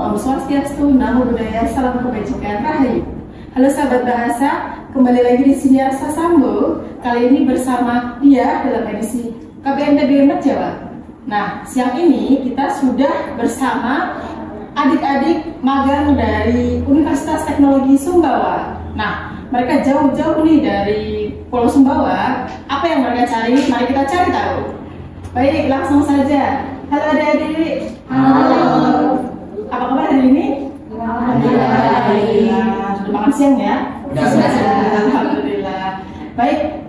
Om Swastiastu, Namo Buddhaya, Salam Kebajikan, Rahayu. Halo sahabat bahasa, kembali lagi di sini Rasa Sambo. Kali ini bersama dia dalam edisi KBNPB Jawa. Nah, siang ini kita sudah bersama adik-adik magang dari Universitas Teknologi Sumbawa. Nah, mereka jauh-jauh nih dari Pulau Sumbawa. Apa yang mereka cari? Mari kita cari tahu. Baik, langsung saja. Halo adik-adik. Halo. Apa kabar hari ini? Alhamdulillah. Sudah makan siang ya? Sudah. Alhamdulillah. Baik,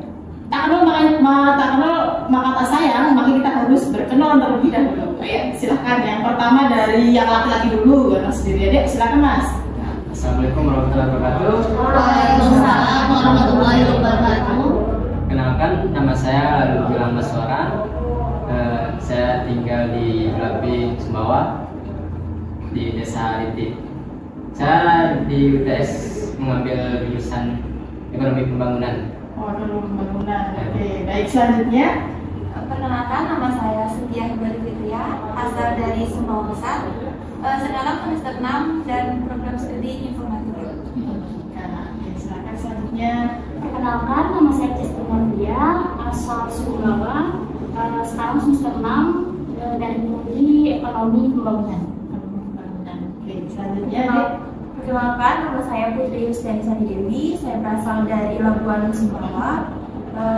tak kenal maka tak sayang, maka kita harus berkenalan terlebih dahulu. Baik, silahkan. Yang pertama dari yang laki-laki dulu, karena sendiri adik. Silakan Mas. Assalamualaikum warahmatullahi wabarakatuh. Waalaikumsalam warahmatullahi wabarakatuh. Kenalkan, nama saya Gilang Maswara. Saya tinggal di Belapi, Sumbawa, di Desa Riti. Saya di UTS mengambil jurusan Ekonomi Pembangunan. Oh, dulu pembangunan. Oke, baik, selanjutnya. Perkenalkan, nama saya Setia Hibari Fitria, asal dari Sumbawa Besar. Sekarang semester 6 dan program studi informatika. Oke, silakan selanjutnya. Perkenalkan, nama saya Cestina Dia, asal Sumbawa. Sekarang semester 6 dan prodi Ekonomi Pembangunan. Oke, selanjutnya adik. Perkenalkan, nama saya Putri Yustiani Dewi. Saya berasal dari Labuan Sumbawa.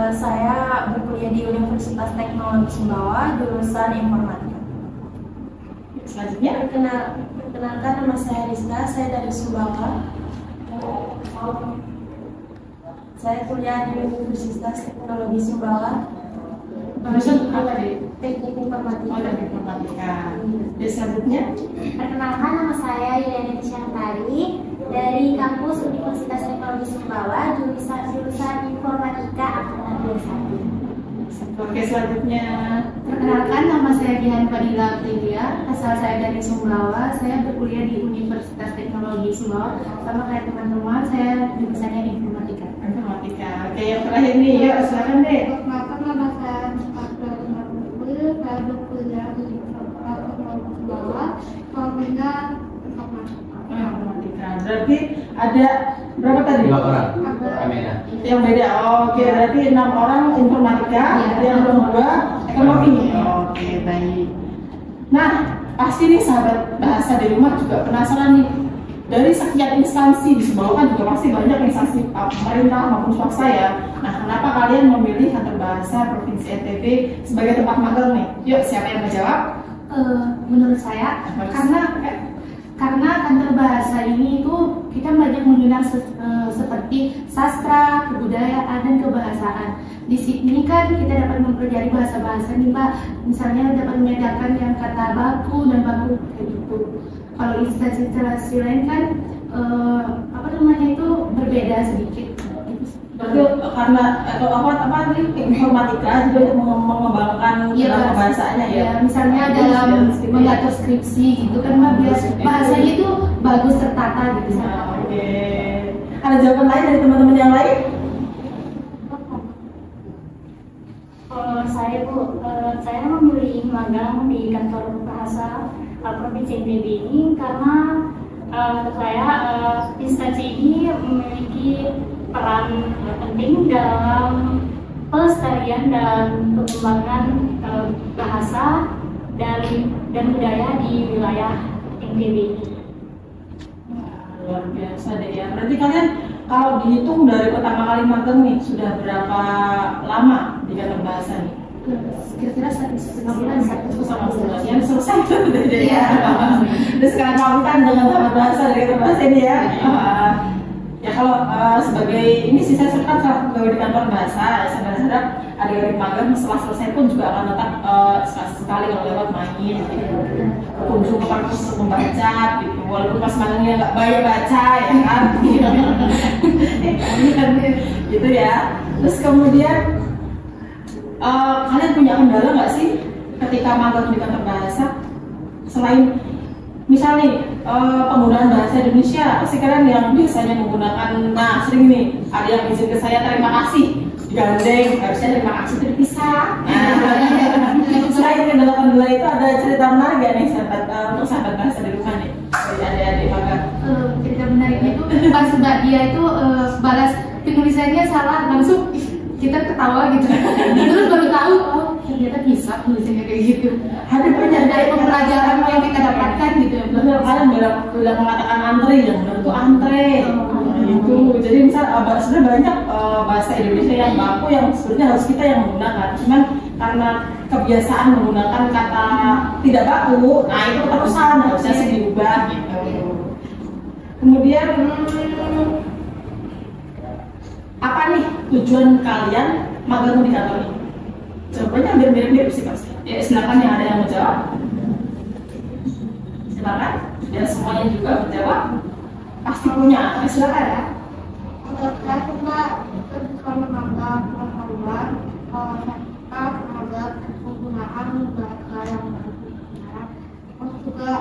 Saya berkuliah di Universitas Teknologi Sumbawa, jurusan informatika. Selanjutnya. Perkenalkan, nama saya Rizka. Saya dari Sumbawa. Saya kuliah di Universitas Teknologi Sumbawa. Jurusan apa dik? Teknik informatika. Oh, dari informatika. Dan selanjutnya. Perkenalkan, nama saya Yudhani Syantari dari kampus Universitas Teknologi Sumbawa, jurusan Informatika Angkatan 21. Oke, selanjutnya. Perkenalkan, nama saya Dian Fadila Pridia, asal saya dari Sumbawa. Saya berkuliah di Universitas Teknologi Sumbawa. Sama kayak teman-teman, saya jurusannya informatika. Informatika. Oke, yang terakhir nih, yuk silakan deh. Perkenalkan, nama saya Fatul Maruful. Saya berkuliah di Universitas Teknologi Sumbawa, jurusannya informatika. Informatika. Berarti ada berapa tadi? 2 orang. Kamera. Yang beda. Oke, berarti 6 orang informatika, yang 2 ekonomi. Oke, baik. Nah, pasti nih sahabat bahasa di rumah juga penasaran nih. Dari sekian instansi di Sumbawa kan juga pasti banyak instansi pemerintah maupun swasta ya. Nah, kenapa kalian memilih kantor bahasa Provinsi NTB sebagai tempat magang nih? Yuk, siapa yang menjawab? Menurut saya, karena kantor bahasa ini itu kita banyak menggunakan seperti sastra, kebudayaan, dan kebahasaan. Di sini kan kita dapat mempelajari bahasa-bahasa nih Pak. Misalnya dapat membedakan yang kata baku dan baku kayak gitu. Kalau instansi lain kan itu berbeda sedikit. Berarti karena apa informatika juga untuk mengembangkan bahasanya ya. Misalnya dalam mengatur skripsi gitu kan bahasanya itu bagus tertata gitu. Oke. Ada jawaban lain dari teman-teman yang lain? Saya memilih magang di kantor bahasa Provinsi NTB ini karena instansi ini memiliki peran penting dalam pelestarian dan pengembangan bahasa dan budaya di wilayah NTB ini. Luar biasa deh ya. Berarti kalian kalau dihitung dari pertama kali magang nih sudah berapa lama di kantor bahasa nih? Kira-kira 1 bulan. Yang selesai itu deh ya. Dan sekarang pamitan dengan sahabat bahasa dari kantor bahasa ini ya. Ya kalau sebagai ini sih saya suka pegawai di kantor bahasa, sadar-sadar adik-adik magang setelah selesai pun juga akan tetap sekali kalau lewat main gitu, kunjung ke perpus membaca gitu, walaupun pas magangnya nggak banyak baca ya kan, gitu ya. Terus kemudian kalian punya kendala nggak sih ketika magang di kantor bahasa selain misalnya penggunaan bahasa Indonesia? Pasti kalian yang biasanya menggunakan, nah sering nih ada yang izin ke saya terima kasih digandeng, harusnya terima kasih itu dipisah. Selain kendala-kendala itu ada cerita menarik gak nih sahabat untuk sahabat bahasa di rumah nih? pas mbak dia itu balas penulisannya salah, langsung kita ketawa gitu. Terus baru tahu, oh ternyata bisa tulisannya kayak gitu. Ada banyak Dari pembelajaran yang kita dapatkan gitu. betul, kalian bilang mengatakan antre, yang benar itu antre gitu. Jadi misal sebenarnya banyak bahasa Indonesia yang baku yang sebenarnya harus kita yang menggunakan, cuman karena kebiasaan menggunakan kata tidak baku, nah itu keterusan harusnya sih diubah gitu. Kemudian apa nih tujuan kalian magang di kantor ini? Jawabannya hampir mirip-mirip sih pasti. Ya silakan yang ada yang mau jawab. Silakan. Ya semuanya juga menjawab. Pasti punya. Ya, silakan ya. Untuk saya coba bisa menambah pengetahuan serta terhadap penggunaan bahasa yang benar. Terus juga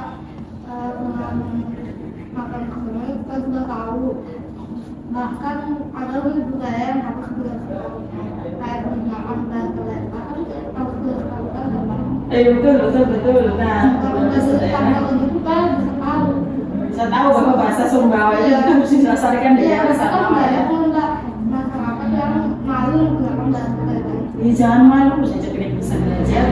dengan makan ini kita sudah tahu bahkan ada budaya yang harus dilakukan kayak penggunaan bahasa daerah kan harus dilakukan dengan Betul. Nah, bahasa daerah bisa tahu bahwa bahasa Sumbawa itu harus dilestarikan di daerah Sumbawa ya. masyarakat yang malu menggunakan bahasa daerah. Ini jangan malu, bisa bisa belajar.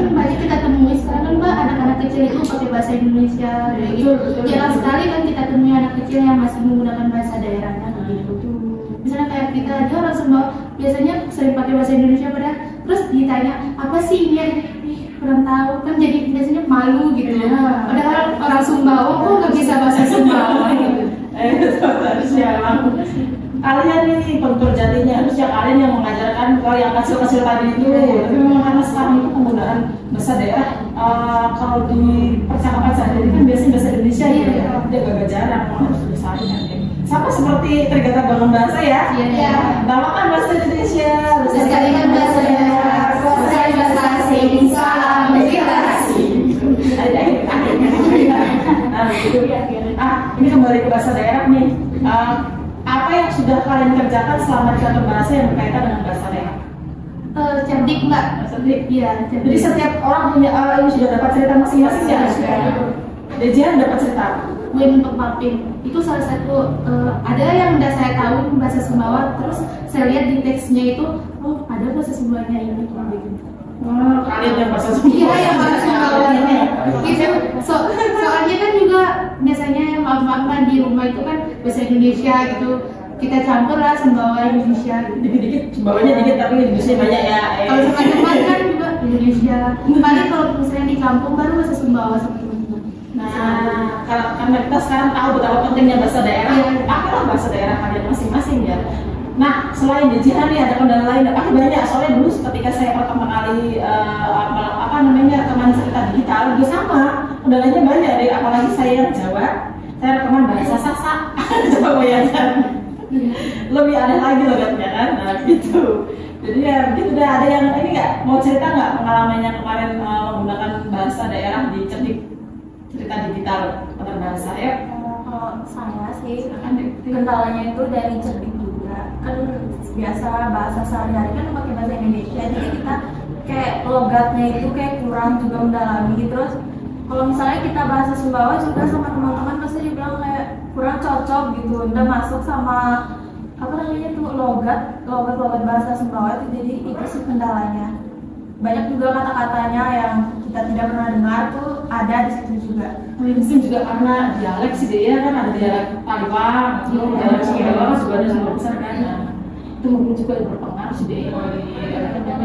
Banyak kita temui sekarang kan mbak, anak-anak kecil itu pakai bahasa Indonesia kayak gitu. Betul. Jarang sekali kan kita temui anak kecil yang masih menggunakan bahasa daerahnya begitu. Misalnya kayak kita aja orang Sumbawa biasanya sering pakai bahasa Indonesia, padahal terus ditanya apa sih ini? Kurang tahu kan, jadi biasanya malu gitu. Padahal orang Sumbawa kok nggak bisa bahasa Sumbawa gitu. Harusnya kalian nih pentur jatinya, harusnya kalian yang mengajarkan kalau yang kecil-kecil tadi itu. Tapi memang karena sekarang itu penggunaan bahasa daerah kalau di percakapan sehari-hari kan biasanya bahasa Indonesia ya, dia agak jarang, harus disaringkan ya. Sama seperti Trigata Bangun Bahasa ya. Iya. Utamakan bahasa Indonesia, Sekalian bahasa daerah, sekali bahasa asing, salam literasi. Nah, begitu. Ini kembali ke bahasa daerah nih. Apa yang sudah kalian kerjakan selama di kantor bahasa yang berkaitan dengan bahasa daerah? Cerdik mbak. Cerdik. Iya, Jadi cerdik. setiap orang punya ini sudah dapat cerita masing-masing ya. Dejian dapat cerita. Win Pepapin itu salah satu ada yang udah saya tahu bahasa Sumbawa, terus saya lihat di teksnya itu, oh ada bahasa Sumbawanya ini gitu. Kalian yang bahasa Sumbawa. Iya, yang bahasa Sumbawa ini. Gitu. Soalnya kan juga biasanya yang maaf-maafan di rumah itu kan bahasa Indonesia gitu. Kita campur lah Sumbawa Indonesia. Dikit-dikit, Sumbawanya dikit tapi Indonesia banyak ya. Kalau sama teman kan juga Indonesia. Paling kalau misalnya di kampung baru bahasa Sumbawa seperti itu. Nah, karena kita sekarang tahu betapa pentingnya bahasa daerah, pakailah bahasa daerah kalian masing-masing ya. Nah, selain Dejian nih ada kendala lain, pasti banyak. Soalnya dulu ketika saya pertama kali rekaman cerita digital juga sama, kendalanya banyak deh. Apalagi saya yang Jawa, saya rekaman bahasa Sasak, coba bayangkan. Lebih aneh lagi loh kan? Nah gitu. Jadi ya begitu. Udah ada yang ini nggak mau cerita nggak pengalamannya kemarin menggunakan bahasa daerah di cerita digital kantor bahasa ya? Kalau saya sih kendalanya itu dari cerdik juga, kan biasa bahasa sehari-hari kan pakai bahasa Indonesia, jadi kita kayak logatnya itu kayak kurang juga mendalami. Terus kalau misalnya kita bahasa Sumbawa juga sama teman-teman pasti dibilang kayak kurang cocok gitu, udah masuk sama apa namanya tuh logat bahasa Sumbawa itu, jadi itu sih kendalanya. Banyak juga kata-katanya yang kita tidak pernah dengar tuh ada di situ juga. Mungkin juga karena dialek sih dia kan ada dialek Palembang, dialek Sumbawa juga ada Sumbawa besar kan. Nah, itu mungkin juga berpengaruh sih dia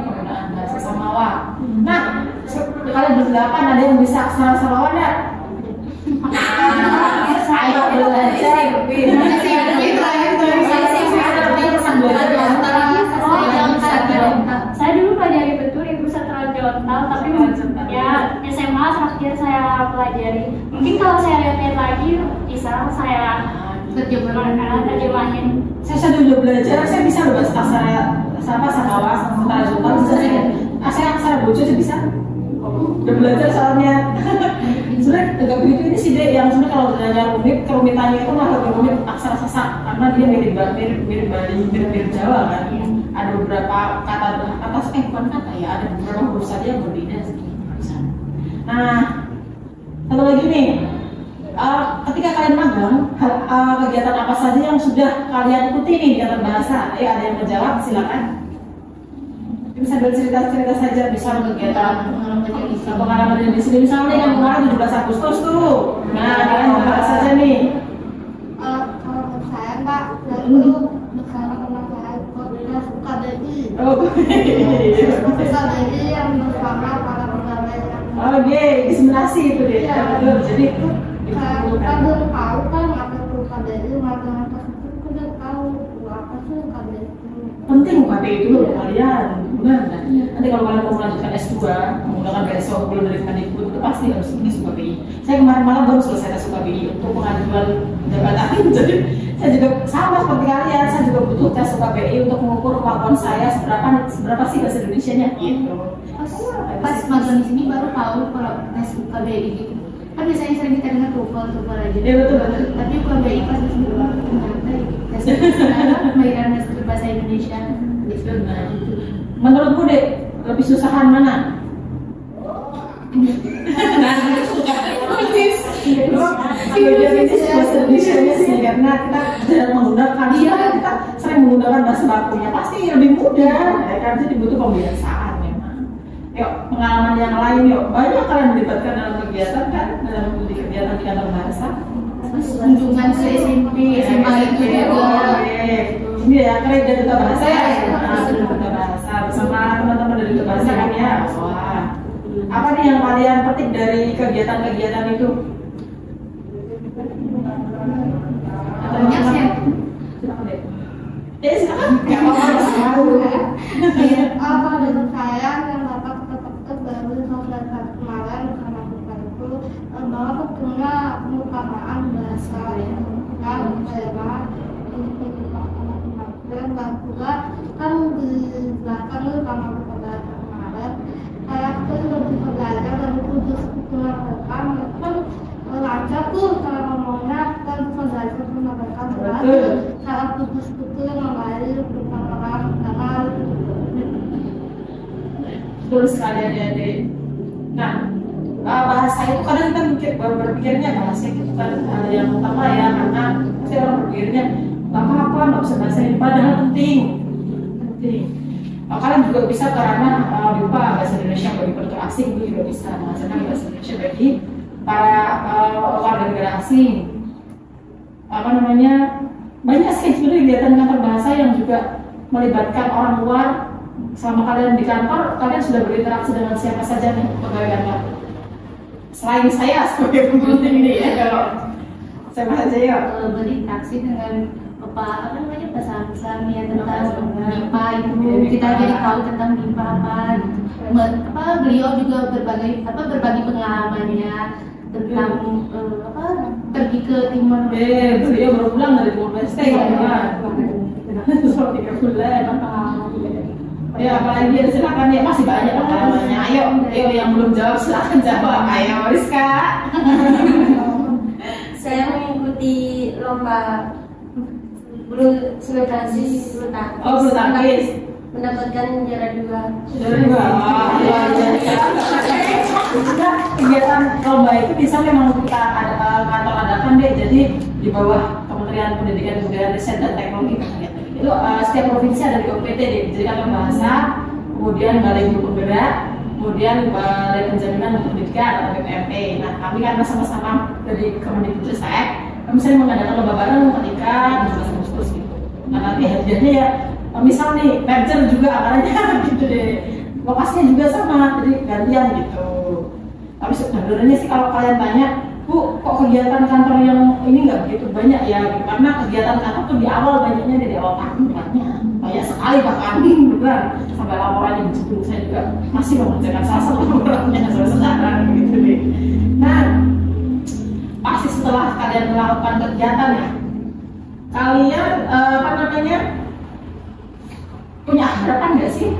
penggunaan bahasa Samawa. Nah, kalian berdelapan ada yang bisa aksara Samawa nggak? Ayo belajar. Saya dulu pelajari betul Ibu Sastra Jontal, tapi ya SMA terakhir saya pelajari. Mungkin kalau saya lihat lagi bisa saya terjemahin. Saya dulu belajar, saya bisa loh bahasa aksara Samawa, Sastra Jontal bisa saya. Saya aksara Bojo sih bisa. Udah belajar soalnya. Sebenarnya agak begitu ini sih deh, yang sebenarnya kalau belajar rumit, kerumitannya itu malah lebih rumit aksara Sasak karena dia mirip Jawa kan. Ada beberapa kata bukan kata ya, ada beberapa huruf saja yang berbeda sih. Nah, satu lagi nih, ketika ketika kalian magang, kegiatan apa saja yang sudah kalian ikuti nih di kantor bahasa? Ayo, ada yang menjawab, silakan. Bisa bercerita-cerita saja, misalnya kegiatan pengalaman di sini, misalnya yang kemarin 17 Agustus tuh. Nah, kalian mau bahas saja nih. Kalau saya Kak, itu bersama teman saya ikut KBI. Oh, KBI yang bersama para pegawai. oke, disimulasi itu deh. Iya. Betul. Jadi itu Kita belum tahu kan apa itu KBI, mata-mata itu udah tahu apa sih KBI itu. penting KBI itu loh kalian, benar kan? Nanti kalau kalian mau melanjutkan S2 menggunakan beasiswa belum dari Kemendikbud itu pasti harus tes KBI. Saya kemarin malam baru selesai tes KBI untuk pengajuan jabatan. Jadi saya juga sama seperti kalian, saya juga butuh tes KBI untuk mengukur kemampuan saya seberapa sih bahasa Indonesianya gitu. Pas magang di sini baru tahu kalau tes UKBI gitu. Kan biasanya sering kita dengar TOEFL aja. Iya betul. Tapi UKBI pas di sini baru ternyata tes kemahiran bahasa Indonesia. Nah, gitu. Menurutmu deh lebih susahan mana? Bahasa Indonesia sih karena kita jarang menggunakan, kita sering menggunakan bahasa bakunya pasti lebih mudah, ya kan? Jadi butuh pembiasaan memang. Yuk pengalaman yang lain yuk, banyak kalian melibatkan dalam kegiatan kan, dalam mengikuti kegiatan di kantor bahasa. Kunjungan ke SMP, SMA itu juga. Ini ya kalian dari duta bahasa ya, duta bahasa bersama teman-teman dari duta bahasa kan ya. Wah, apa nih yang kalian petik dari kegiatan-kegiatan itu? Banyak sih. Silakan. Nggak apa-apa. Apa dari saya yang dapat kepetik dari sosialisasi kemarin bersama kita itu bahwa tentunya pengutamaan bahasa yang kita tema dan juga kan dijelaskan sama kepada kemarin saya tuh lebih belajar dari khusus kultural mereka kan lancar tuh cara ngomongnya dan belajar sama mereka cara khusus-khusus yang membaik bersama orang Betul sekali adik-adik. Nah, bahasa itu kadang kita berpikirnya bahasa itu bukan hal yang utama ya, karena pasti orang berpikirnya apa-apa nggak bisa bahasa ini, padahal penting. Kalian juga bisa karena lupa bahasa Indonesia bagi penutur asing itu juga bisa mengajarkan bahasa Indonesia bagi para warga negara asing. Apa namanya? Banyak sih sebenarnya kegiatan kantor bahasa yang juga melibatkan orang luar. Selama kalian di kantor, kalian sudah berinteraksi dengan siapa saja nih pegawai kantor? Selain saya sebagai pembimbing ini ya, kalau saya aja ya. Berinteraksi dengan apa namanya pesan-pesan ya tentang MIPA itu, kita jadi tahu tentang MIPA apa gitu. Beliau juga berbagi pengalamannya tentang pergi ke Timor. Beliau baru pulang dari Timor Leste ya, selama 3 bulan. Ya apalagi ya, silakan ya, masih banyak pengalamannya. Ayo yang belum jawab silakan jawab. Ayo Rizka. Saya mengikuti lomba bulu tangkis Oh, bulu tangkis. mendapatkan juara 2. Luar biasa. Kegiatan lomba itu bisa memang kita kantor adakan deh. Jadi di bawah Kementerian Pendidikan Kebudayaan Riset dan Teknologi itu setiap provinsi ada di OPT deh. Jadi kantor bahasa, kemudian Balai Guru Penggerak, kemudian Balai Penjaminan untuk Pendidikan atau BPMP. Nah kami karena sama-sama dari Kemendikbudristek, kami sering mengadakan lomba bareng ketika 17 Agustus gitu. Nah nanti hadiahnya ya misal nih merger juga akarnya gitu deh, lokasinya juga sama, jadi gantian gitu. Tapi sebenarnya sih kalau kalian tanya, Bu, kok kegiatan kantor yang ini nggak begitu banyak ya? Karena kegiatan kantor tuh di awal banyaknya dari awal tahun banyak sekali bahkan bukan sampai laporannya begitu. Saya juga masih mengerjakan salah satu laporannya sampai sekarang gitu deh. Nah, pasti setelah kalian melakukan kegiatan ya, kalian punya harapan nggak sih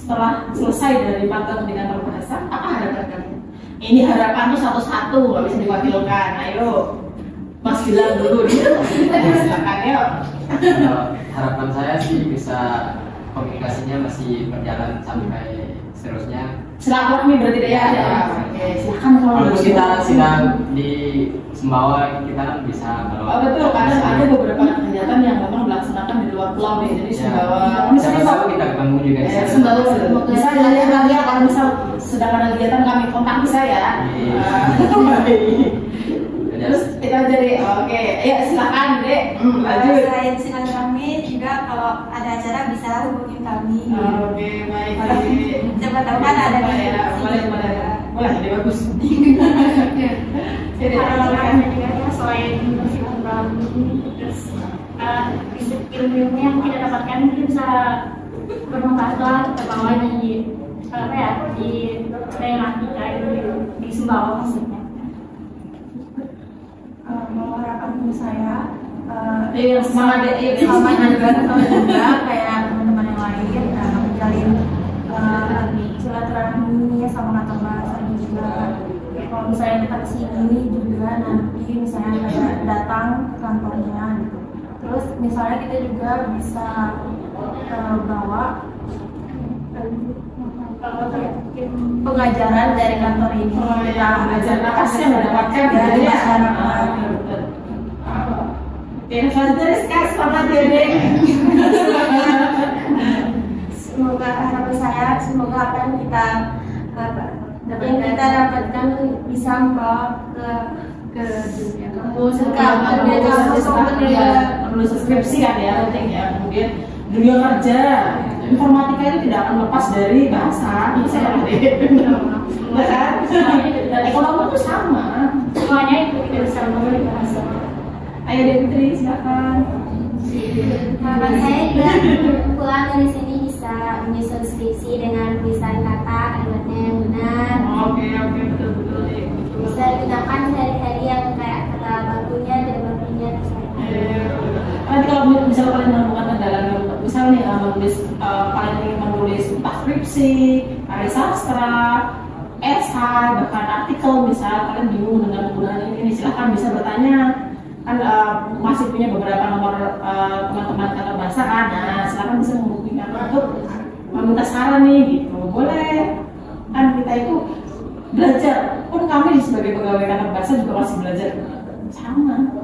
setelah selesai dari magang di kantor bahasa? Apa harapan kalian? Ini harapan tuh satu-satu, nggak bisa diwakilkan. Ayo, Mas Gilang dulu nih. Silakan yuk. Harapan saya sih bisa komunikasinya masih berjalan sampai seterusnya silaturahmi berarti deh ya. Oke, silakan kalau Kalau kita sidang di Sumbawa kita kan bisa kalau betul, kadang ada beberapa kegiatan yang memang dilaksanakan di luar pulau nih, jadi Sumbawa. siapa tahu kita ketemu juga di sana. Sumbawa bisa ya kalau misal sedang ada kegiatan kami kontak bisa ya. Terus kita jadi oke, ya silakan dek. Lanjut. Selain silaturahmi juga kalau ada acara bisa hubungin kami. Oke, baik. Siapa tahu kan ada Boleh, jadi bagus. Jadi Harapannya juga ya selain bersilaturahmi, terus ilmu-ilmu yang kita dapatkan itu bisa bermanfaat lah kita bawa di apa ya di daerah kita di Sumbawa maksudnya. Mau harapan saya semangat sama juga kayak teman-teman yang lain menjalin silaturahmi sama kantor bahasa juga. Kalau misalnya kita kesini juga nanti misalnya ada datang ke kantornya gitu. Terus misalnya kita juga bisa bawa pengajaran dari kantor ini. Kita belajar apa sih yang mendapatkan dari ya. masyarakat. Oke, Fadris selamat ya dek. Semoga harapan saya semoga apa yang kita dapatkan bisa membawa ke dunia kampus, lulus skripsi kan ya penting ya. Kemudian dunia kerja, informatika itu tidak akan lepas dari bahasa. Saya dan ekonomi itu sama. Semuanya itu kita bisa melalui bahasa. Ayo Dek Putri silakan. Harapan saya juga pulang dari sini bisa menyusun skripsi dengan tulisan kata kalimatnya yang benar. Oke betul. Bisa digunakan sehari-hari yang kayak kata bakunya dan bakunya. Nanti kalau misalnya kalian menemukan kendala misalnya nih menulis kalian ingin menulis skripsi, karya sastra, esai, bahkan artikel misalnya kalian bingung dengan penggunaan ini silahkan bisa bertanya kan masih punya beberapa nomor teman-teman kantor bahasa kan, nah silahkan bisa menghubungi kami untuk meminta saran nih gitu, boleh kan kita itu belajar pun kami sebagai pegawai kantor bahasa juga masih belajar sama.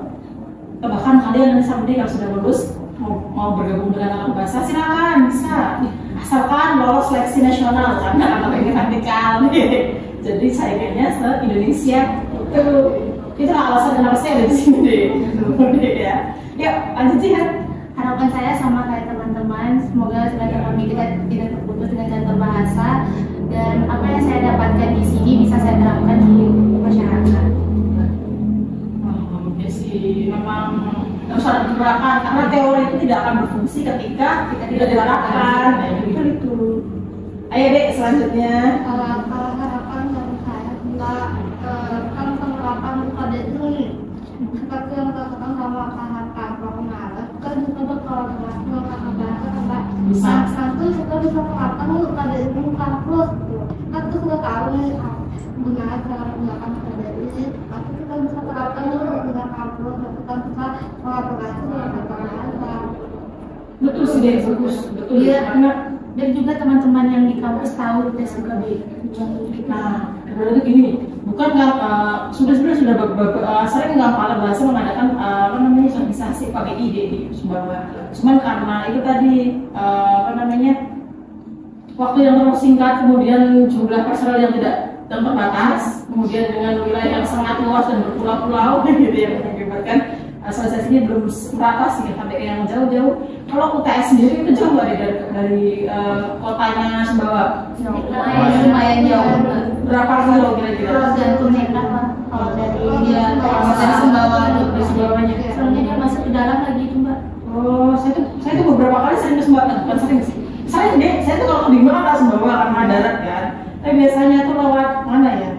Bahkan kalian someday kalau sudah lulus mau bergabung dengan kantor bahasa silakan bisa asalkan lolos seleksi nasional karena kantor ini vertikal jadi saingannya se Indonesia itu alasan kenapa saya ada di sini deh ya. Yuk lanjut ya. Harapan saya sama kayak teman-teman, semoga silaturahmi kita tidak terputus dengan kantor bahasa dan apa yang saya dapatkan di sini bisa saya terapkan di masyarakat. Oke sih, memang harus ada diterapkan karena teori itu tidak akan berfungsi ketika kita tidak diterapkan. Nah itu. Ayo dek selanjutnya. Kalau harapan dari saya kita kan penerapan kode itu seperti yang dilakukan sama kakak Maret kan juga berkolaborasi dengan kakak bahasa kakak Bisa. satu kita bisa menerapkan kode itu kampus kan kita sudah tahu nih gimana cara menggunakan kode ini tapi kita bisa terapkan dengan kampus dan kita bisa kolaborasi dengan kakak bahasa. Betul sih dek, bagus betul Iya. karena Dan juga teman-teman yang di kampus tahu kita suka di nah berarti gini bukan nggak sudah sering nggak kepala bahasa mengadakan organisasi KBI di Sumbawa. Cuman karena itu tadi waktu yang terlalu singkat, kemudian jumlah personal yang tidak terbatas, kemudian dengan wilayah yang sangat luas dan berpulau-pulau gitu yang mengakibatkan asosiasinya belum merata sih sampai yang jauh-jauh. Kalau UTS sendiri itu jauh nggak dari kotanya Sumbawa? lumayan jauh. Berapa kilo kira-kira? Tergantung nekat lah. Kalau dari dari Sumbawa dari Sumbawanya. soalnya dia masuk ke dalam lagi itu mbak. Oh, saya tuh beberapa kali sering ke Sumbawa, bukan sering sih. Saya tuh kalau ke Bima kan Sumbawa karena darat kan. Tapi biasanya tuh lewat mana ya?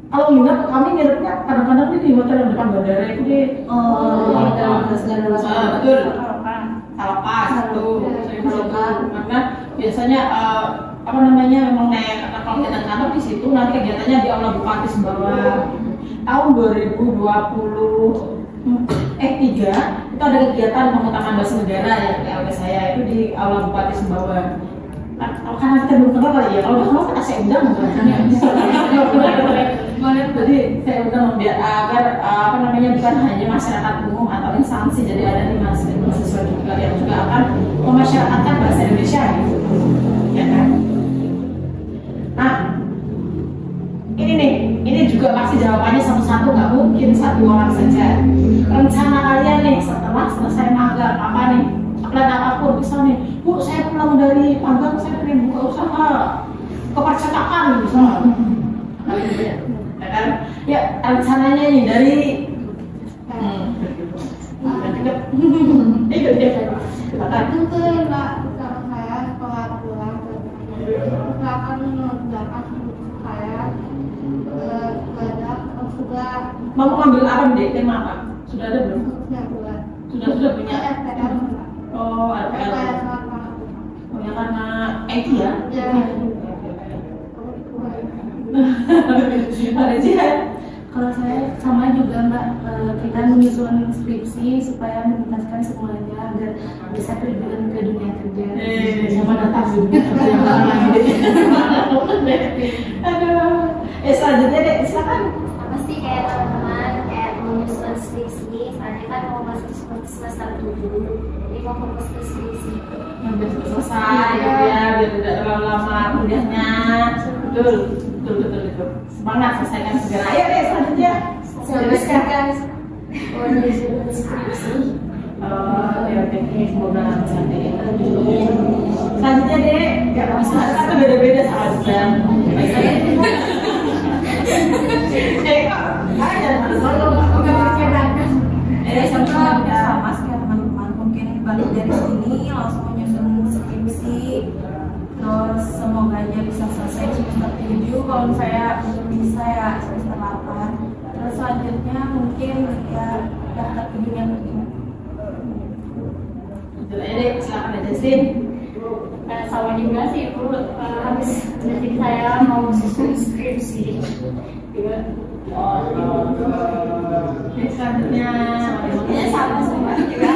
Kalau nginep, kami nginepnya kadang-kadang di hotel yang depan bandara itu deh. Betul. Salapas tuh, sering begitu. Karena biasanya memang naik kalau kegiatan kantor di situ, nanti kegiatannya di Aula Bupati Sumbawa. Tahun 2023 itu ada kegiatan pengutaman bahasa negara ya PLT saya itu di Aula Bupati Sumbawa. karena kita belum kenal kali ya. Kalau udah kenal kan saya undang jadi saya undang biar agar bukan hanya masyarakat umum atau instansi, jadi ada di mahasiswa juga yang juga akan memasyarakatkan bahasa Indonesia gitu, ya kan? Nah, ini juga pasti jawabannya satu-satu, nggak mungkin satu orang saja. Rencana kalian nih setelah selesai magang apa nih? Plan apapun, misalnya, Bu, saya pulang dari magang, saya pengen buka usaha kepercetakan, misalnya. Ya kan? Ya, rencananya nih dari Tentu Mbak, kalau saya setelah pulang saya akan mengerjakan saya belajar juga mau ambil apa nih, tema apa? Sudah ada belum? Sudah punya. Oh, RPL. Oh, ya karena IT ya? Ada Jihan. Kalau saya sama juga Mbak, kita menyusun skripsi supaya menuntaskan semuanya agar bisa terjun ke dunia kerja. Sama datang dunia kerja yang lagi. Aduh. Selanjutnya deh, silakan. Pasti kayak teman-teman kayak menyusun skripsi, soalnya kan mau masuk semester 7, jadi mau fokus ke skripsi. Biar selesai ya, biar tidak terlalu lama kuliahnya. Betul. Semangat, selesaikan segera. Ayo deh, selanjutnya. Selesaikan menyusun skripsi. Oke, semoga lancar deh. Selanjutnya deh, nggak bisa, kan beda-beda saja. Sama sih teman-teman, mungkin balik dari sini langsung menyusun skripsi, terus semoga aja bisa selesai semester 7. Kalau saya bisa ya semester 8. Terus selanjutnya mungkin ya daftar ke dunia kerja. Silakan aja Sin. Sama juga sih Bu, habis jadi saya mau susun skripsi juga. Selanjutnya, ini sama semua juga.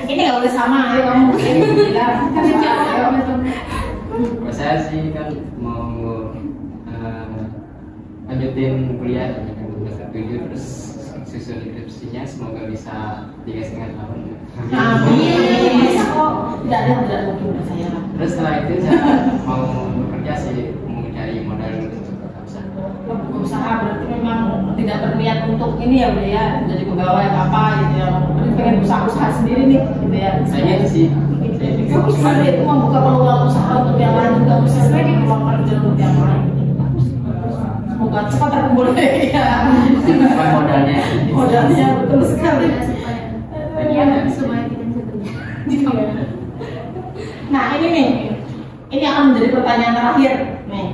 Ini nggak boleh sama, ayo kamu bilang. Kalau saya sih kan mau lanjutin kuliah semester 7, terus susun skripsinya semoga bisa 3,5 tahun. Amin. Bisa kok. Tidak mungkin saya. Terus setelah itu saya mau bekerja sih, mau cari modal untuk buka usaha. Usaha berarti memang tidak berniat untuk ini ya, Bu ya, jadi pegawai apa gitu ya. Pengen usaha sendiri nih gitu ya. Saya sih. Cuma itu membuka peluang usaha untuk yang lain juga bisa sebagai peluang kerja untuk yang lain. Semoga cepat terkumpul ya. Modalnya betul sekali. Nah ini akan menjadi pertanyaan terakhir nih.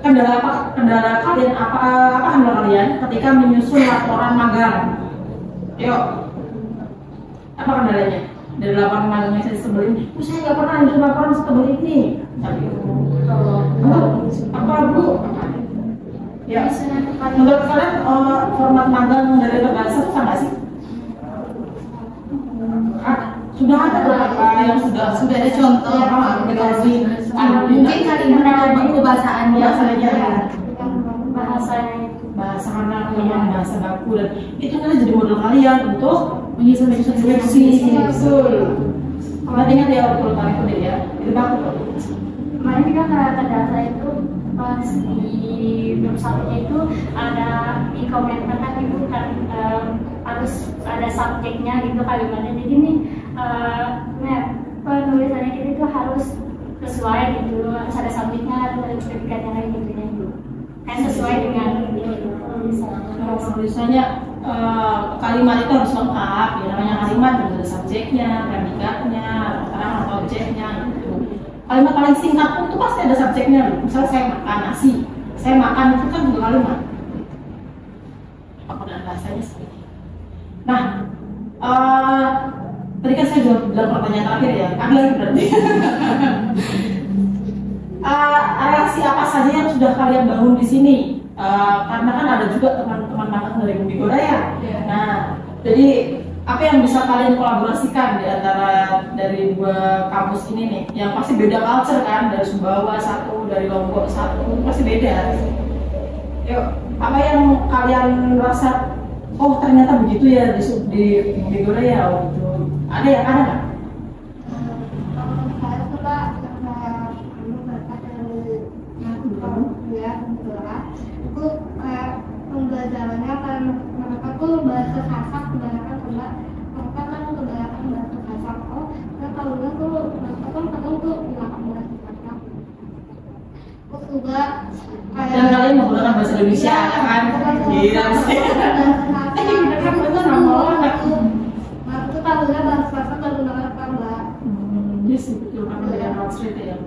Kendala kalian apa kendala kalian ketika menyusun laporan magang? Yuk, apa kendalanya? Dari laporan magang yang saya sebelin, saya nggak pernah nyusun laporan setebal ini. Tapi Bu? Ya, menurut kalian format magang dari Terbahasa itu sama sih? Sudah ada beberapa yang sudah ada contoh mungkin kalimat bahasaan bahasa karena memang bahasa baku dan itu nanti jadi modal kalian untuk menyusun skripsi. Betul. Nanti ingat ya waktu tarik itu ya, itu baku. Kemarin juga kata data itu pas di website itu ada di komentar kan ibu kan harus ada subjeknya gitu kalimatnya. Jadi nih penulisannya kita itu harus sesuai gitu, harus ada subjeknya, harus ada predikat yang lain gitu ya ibu. Kan sesuai dengan tulisannya kalimat itu harus lengkap ya, namanya kalimat harus ada subjeknya, predikatnya, orang atau objeknya gitu. Kalimat paling singkat pun itu pasti ada subjeknya. Misalnya saya makan nasi, saya makan itu kan juga kalimat. Apa dan bahasanya seperti itu. Nah, tadi kan saya jawab dalam pertanyaan terakhir ya, ada lagi berarti. Reaksi apa saja yang sudah kalian bangun di sini? Karena kan ada juga teman-teman magang dari Bumi Goraya. Nah, jadi apa yang bisa kalian kolaborasikan di antara dari dua kampus ini nih? Yang pasti beda culture kan, dari Sumbawa satu, dari Lombok satu, pasti beda. Yuk, apa yang kalian rasa? Oh ternyata begitu ya di Korea gitu. Ada yang ada nggak? Kalau saya tuh Kak, ya kebetulan itu kayak pembelajarannya kan mereka tuh bahasa Sasak kebanyakan enggak, mereka kan kebanyakan bahasa Sasak. Oh saya tahunya tuh mereka kan kadang tuh nggak bahasa Sasak, terus juga kayak Dan kalian menggunakan bahasa Indonesia kan? Gila sih. kan betul nama orang itu tahunya bahasa Sasak dan menggunakan Mbak. Iya sih betul kan beda culture itu ya.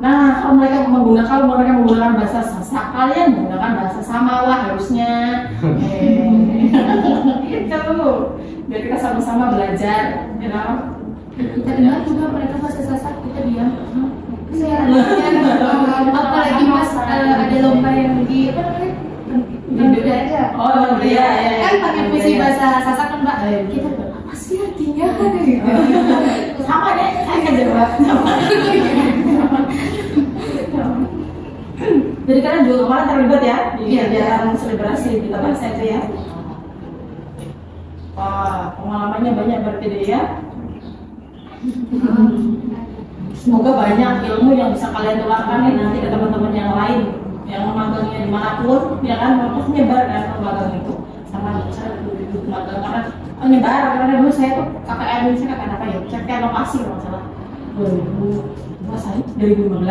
Nah, kalau mereka menggunakan bahasa Sasak, kalian menggunakan bahasa Samawa harusnya. Gitu. Biar kita sama-sama belajar, you know. Kita dengar juga mereka bahasa Sasak, kita diam. Apalagi pas ada lomba yang di apa namanya? Oh, iya. Kan pakai puisi bahasa Sasak kan Mbak. Kita apa sih artinya kan gitu. Sama deh, saya kan jawab sama. Jadi kalian juga kemarin terlibat ya di kegiatan selebrasi kita bahasa itu ya. Wah, pengalamannya banyak berarti deh ya. Semoga banyak ilmu yang bisa kalian tularkan nih nanti ke teman-teman yang lain yang magangnya dimanapun, ya kan, harus nyebar kan magang itu sama saya dulu magang karena nyebar karena dulu saya tuh KKN ini saya KKN apa ya? KKN lokasi kalau nggak salah 2015.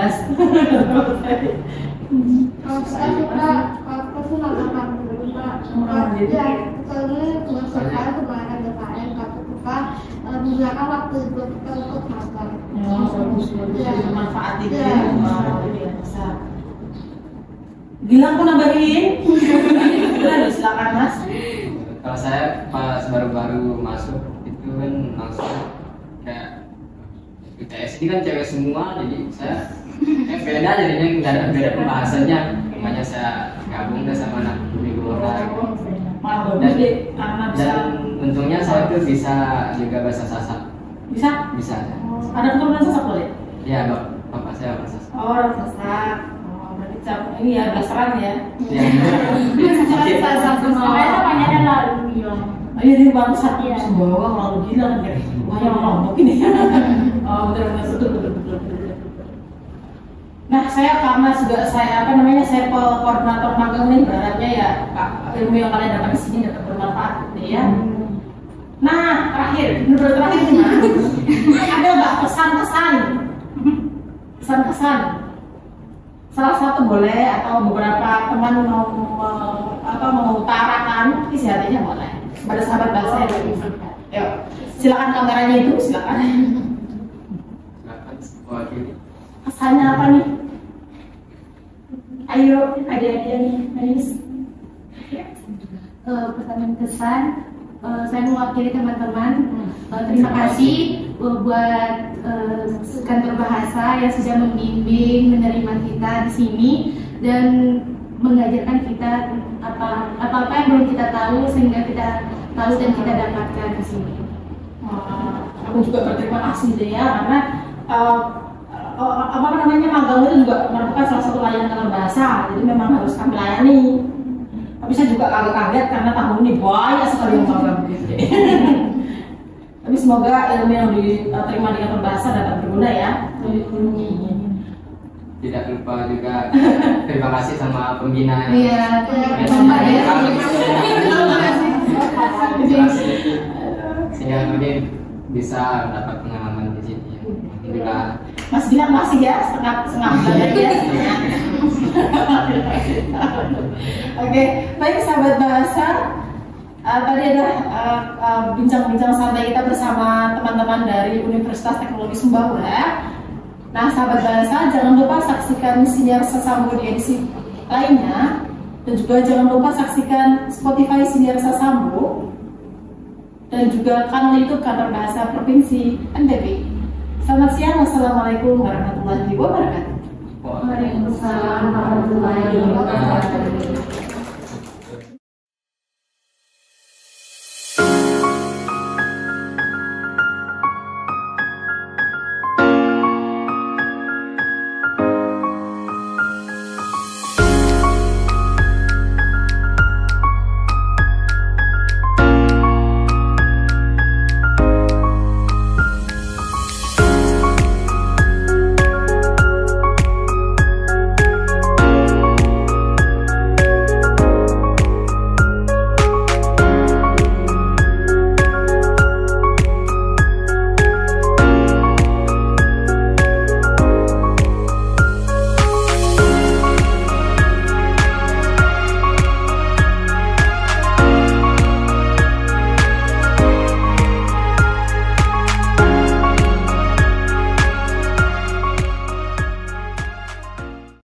Kalau saya suka kalau tuh nggak dulu Pak. Ya, soalnya tugas saya kebanyakan DKN, tapi suka menggunakan waktu itu kita untuk magang. Ya, bagus bermanfaat itu ya. Bisa. Gilang pun nambahin. Gilang, silakan Mas. Kalau saya pas baru-baru masuk itu kan langsung kayak UTS ini kan cewek semua, jadi saya beda jadinya, nggak ada beda pembahasannya, makanya saya gabung deh sama anak Bumi Gelora. Dan untungnya saya tuh bisa juga bahasa Sasak. Bisa? Bisa. Ada keturunan Sasak boleh? Iya, bapak saya orang Sasak. Oh, orang Sasak. Berarti ini ya blasteran ya. Iya. Sasak semua. Namanya namanya ada lalu bilang. Iya, dia bangsat ya. Sumbawa orang gila kan kayak. Wah, yang Lombok ini. Oh, betul. Nah, saya karena juga saya saya koordinator magang nih, berharapnya ya ilmu yang kalian dapat di sini dapat bermanfaat gitu ya. Nah, terakhir gimana? Ada nggak pesan-kesan? Salah satu boleh atau beberapa teman mau mengutarakan isi hatinya boleh. Pada sahabat bahasa yang lebih. Yuk, silakan kameranya itu, silakan. Pesannya apa nih? Ayo, adik-adik nih, Anis. Pesan dan kesan, saya mewakili teman-teman. Terima kasih buat kantor bahasa yang sudah membimbing, menerima kita di sini dan mengajarkan kita apa-apa yang belum kita tahu sehingga kita tahu dan kita dapatkan di sini. Aku juga berterima kasih deh ya karena magang itu juga merupakan salah satu layanan dalam bahasa, jadi memang harus kami layani. Tapi saya juga kaget karena tahun ini banyak sekali yang magang gitu. Tapi semoga ilmu yang diterima di kantor bahasa dapat berguna ya. Tidak lupa juga terima kasih sama pembina. Iya, sehingga kami bisa mendapat pengalaman di sini. Alhamdulillah. Mas bilang masih ya setengah bulan ya. Oke, baik sahabat bahasa. Tadi ada bincang-bincang santai kita bersama teman-teman dari Universitas Teknologi Sumbawa. Nah, sahabat bahasa, jangan lupa saksikan Siniar Sasambo di edisi lainnya, dan juga jangan lupa saksikan Spotify Siniar Sasambo dan juga kanal YouTube Kantor Bahasa Provinsi NTB. Selamat siang, wassalamualaikum warahmatullahi wabarakatuh. Waalaikumsalam warahmatullahi wabarakatuh.